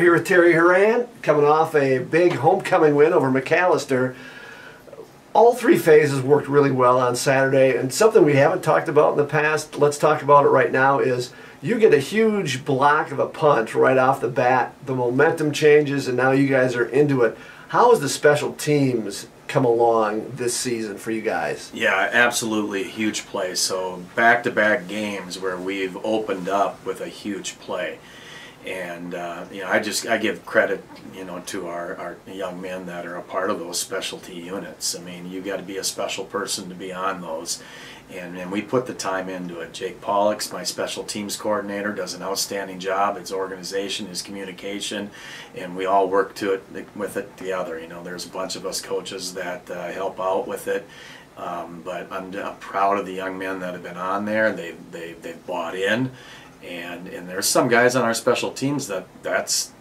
here with Terry Horan, coming off a big homecoming win over Macalester. All three phases worked really well on Saturday, and something we haven't talked about in the past, let's talk about it right now, is you get a huge block of a punt right off the bat. The momentum changes, and now you guys are into it. How has the special teams come along this season for you guys? Yeah, absolutely a huge play. So back-to-back games where we've opened up with a huge play. And I give credit, to our young men that are a part of those specialty units. I mean, you got to be a special person to be on those, and we put the time into it. Jake Pollock's my special teams coordinator, does an outstanding job. His organization, his communication, and we all work with it together. There's a bunch of us coaches that help out with it. But I'm proud of the young men that have been on there. They've bought in. And there's some guys on our special teams that's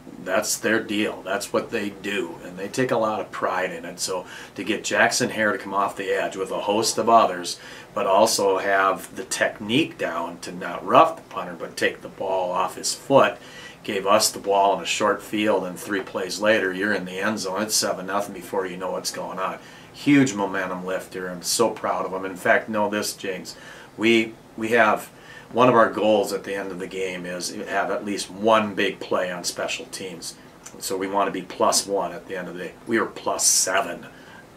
their deal. That's what they do, and they take a lot of pride in it. So to get Jackson Hare to come off the edge with a host of others, but also have the technique down to not rough the punter, but take the ball off his foot, gave us the ball in a short field, and 3 plays later, you're in the end zone. It's 7-0 before you know what's going on. Huge momentum lifter. I'm so proud of him. In fact, know this, James, we have. One of our goals at the end of the game is to have at least one big play on special teams. So we want to be +1 at the end of the day. We were +7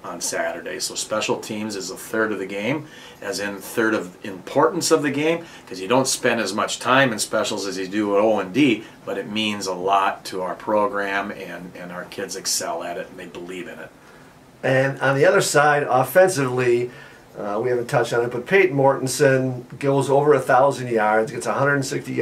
on Saturday. So special teams is a third of the game, as in third of importance of the game, because you don't spend as much time in specials as you do at O&D, but it means a lot to our program, and our kids excel at it, and they believe in it. And on the other side, offensively, we haven't touched on it, but Peyton Mortenson goes over 1,000 yards, gets 160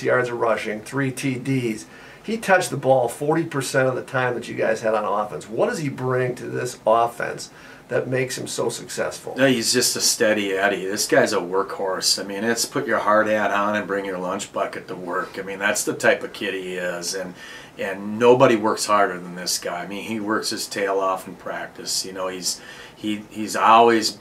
yards of rushing, 3 TDs. He touched the ball 40% of the time that you guys had on offense. What does he bring to this offense that makes him so successful? No, he's just a steady Eddie. This guy's a workhorse. I mean, it's put your hard hat on and bring your lunch bucket to work. I mean, that's the type of kid he is, and nobody works harder than this guy. I mean, he works his tail off in practice. He's always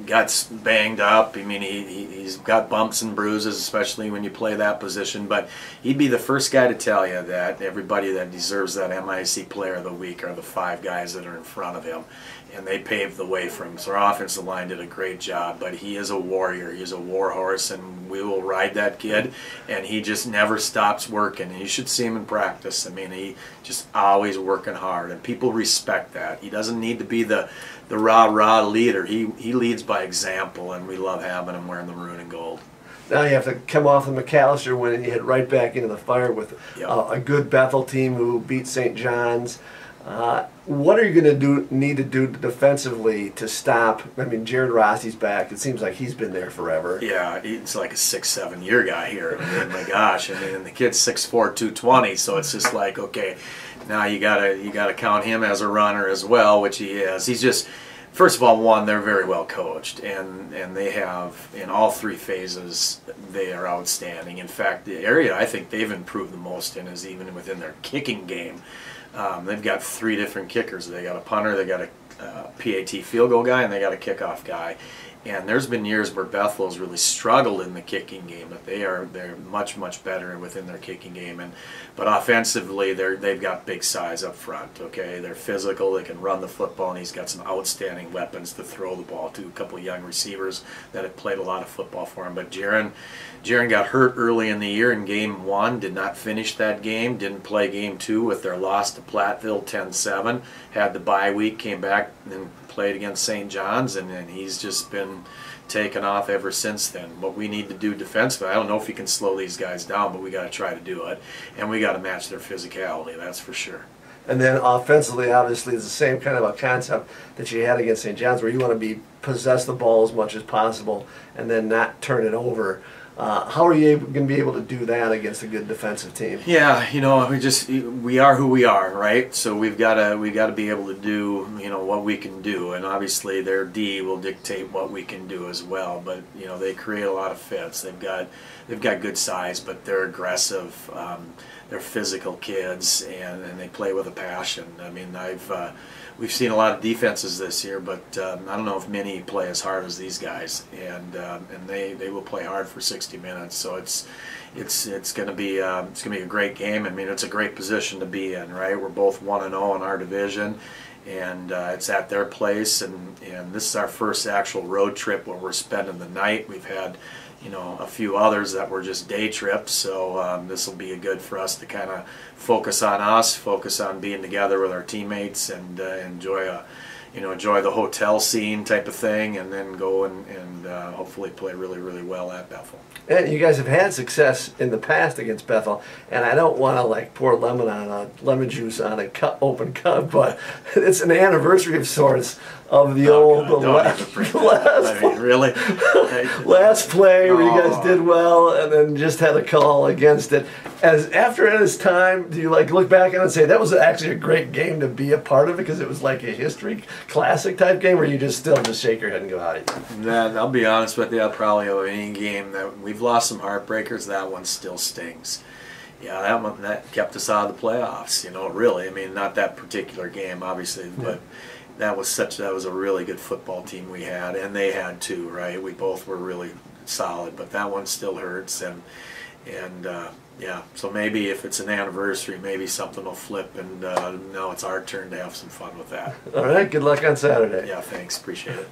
got banged up. I mean, he's got bumps and bruises, especially when you play that position. But he'd be the first guy to tell you that everybody that deserves that MIC Player of the Week are the 5 guys that are in front of him, and they paved the way for him. So our offensive line did a great job. But he is a warrior. He's a war horse, and we will ride that kid. And he just never stops working. And you should see him in practice. I mean, he just always working hard, and people respect that. He doesn't need to be the rah-rah leader. He leads by example, and we love having him wearing the maroon and gold. Now you have to come off the Macalester win, and you hit right back into the fire with a good Bethel team who beat St. John's. What are you going to need to do defensively to stop? I mean, Jared Rossi's back. It seems like he's been there forever. Yeah, he's like a 6-7 year guy here. I mean, my gosh. I mean, and the kid's 6'4", 220. So it's just like, okay, now you gotta count him as a runner as well, which he is. He's just, first of all, one, they're very well coached, and they have, in all 3 phases, they are outstanding. In fact, the area I think they've improved the most in is even within their kicking game. They've got 3 different kickers. They got a punter, they got a PAT field goal guy, and they got a kickoff guy. And there's been years where Bethel's really struggled in the kicking game, but they're much better within their kicking game. But offensively, they've got big size up front. Okay, they're physical. They can run the football, and he's got some outstanding weapons to throw the ball to. A couple of young receivers that have played a lot of football for him. But Jaron got hurt early in the year in game 1. Did not finish that game. Didn't play game 2 with their loss to Platteville 10-7. Had the bye week. Came back and played against St. John's, and he's just been taken off ever since then. What we need to do defensively, I don't know if you can slow these guys down, but we got to try to do it, and we got to match their physicality, that's for sure. And then offensively, obviously, it's the same kind of a concept that you had against St. John's, where you want to possess the ball as much as possible and then not turn it over. How are you going to be able to do that against a good defensive team? Yeah, we are who we are, right? So we've got to be able to do what we can do, and obviously their D will dictate what we can do as well. But they create a lot of fits. They've got good size, but they're aggressive. They're physical kids, and they play with a passion. I mean, we've seen a lot of defenses this year, but I don't know if many play as hard as these guys, and they will play hard for 60 minutes. So it's going to be a great game. I mean, it's a great position to be in, right? We're both 1-0 in our division, and it's at their place, and this is our first actual road trip where we're spending the night. We've had, you know, a few others that were just day trips, so this will be good for us to kind of focus on us, focus on being together with our teammates, and enjoy the hotel scene type of thing, and then go and hopefully play really, really well at Bethel. And you guys have had success in the past against Bethel, and I don't want to like pour lemon juice on a open cup, but it's an anniversary of sorts of the last play where you guys did well, and then just had a call against it. After this time, do you like look back on it and say that was actually a great game to be a part of, because it was like a history classic type game, or you just still just shake your head and go, "Howdy"? I'll be honest with you. Probably of any game that we've lost some heartbreakers, that one still stings. Yeah, that one that kept us out of the playoffs. You know, really. I mean, not that particular game, obviously, but that was a really good football team we had, and they had too, right? We both were really solid, but that one still hurts, and yeah. So maybe if it's an anniversary, maybe something will flip, and now it's our turn to have some fun with that. All right. Good luck on Saturday. Yeah. Thanks. Appreciate it.